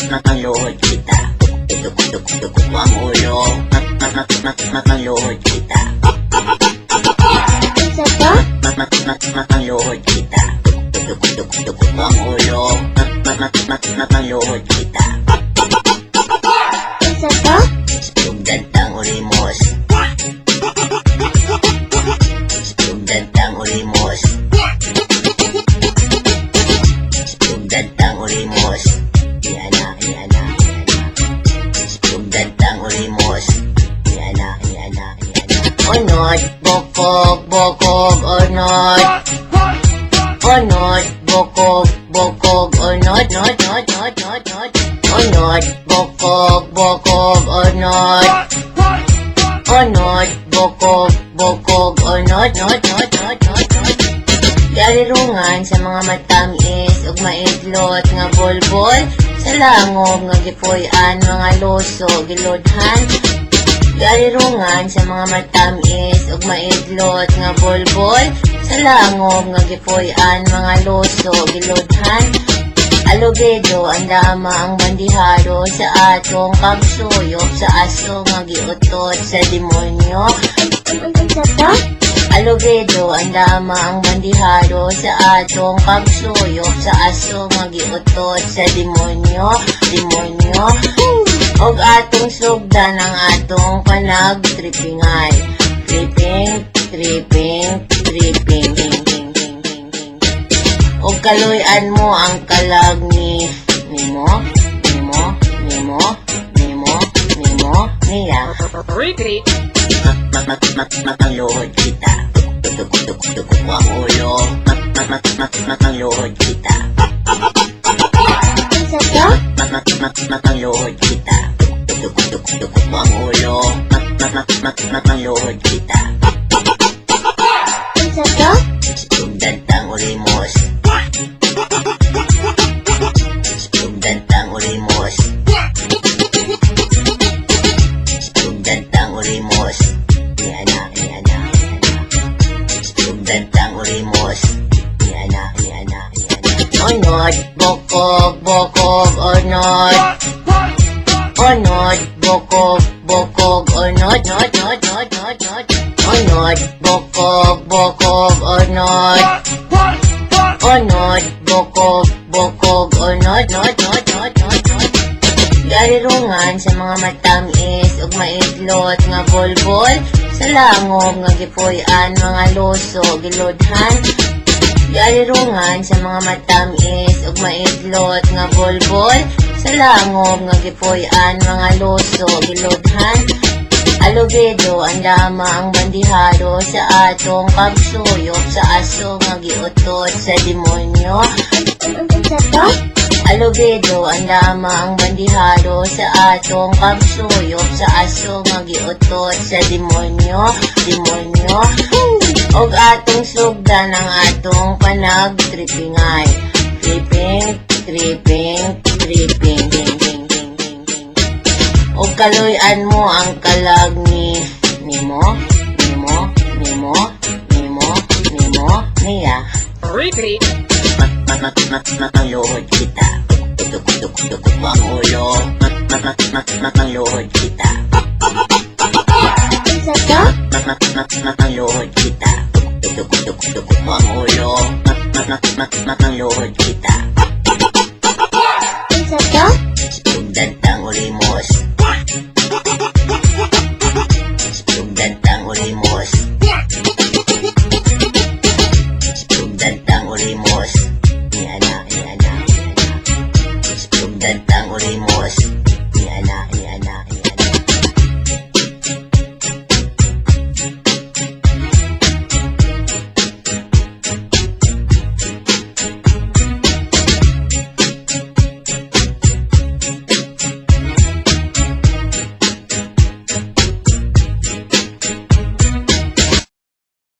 Mataluhod kita. Tukok ang ulo. Mataluhod kita. Isa pa? Mataluhod kita. Tukok ang ulo. Mataluhod kita. Isa pa? Gantang ulimos. Gantang ulimos. Gantang ulimos. Yan na. Gantang ulimos. Yan na. Onod, bokog, onod. Onod, bokog, onod, nod. Onod, bokog, onod. Onod, bokog, onod, nod. Garirungan sa mga matamis ug maidlot nga bolbol. Sa langob nga gipuy-an mga loso gilodhan. Garirungan sa mga matamis ug maidlot nga bolbol. Sa langob nga gipuy-an mga loso gilodhan. Alugedo ang dama ang bandihado sa atong pagsuyop sa aso nga giutot sa demonyo. Isa pa? Alugedo ang dama ang bandihado sa atong pagsuyop sa aso nga giutot sa demonyo. Og atong sugdan ang atong panagtripingay. Tripping. Og kaluy-an mo ang kalag nimo niya. Repeat. Mataluhod kita. Tukok ang ulo. Mataluhod kita. Isa pa? Mataluhod kita. Tukok ang ulo. Mataluhod kita. Isa pa? Gantang ulimos. Gantang ulimos. Gantang ulimos. Yan na. Gantang ulimos. Yan na. Onod, bokog, onod. Onod, bokog, onod, nod. Onod, bokog, onod. Onod, bokog, onod, nod. Garirungan sa mga matamis ug maidlot nga bolbol. Sa langob nga gipuy-an mga loso gilodhan. Garirungan sa mga matamis ug maidlot nga bolbol. Sa langob nga gipuy-an mga loso gilodhan. Alugedo ang dama ang bandihado sa atong pagsuyop sa aso nga giutot sa demonyo. Isa pa? Alugedo ang dama ang bandihado sa atong pagsuyop sa aso nga giutot sa demonyo. Og atong sugdan ang atong panagtripingay. Tripping. Og kaluy-an mo ang kalag nimo niya. Repeat. Mataluhod kita. Tukok ang ulo. Mataluhod kita. Isa pa? Mataluhod kita. Tukok ang ulo. Mataluhod kita. Isa pa? Gantang ulimos. Gantang ulimos.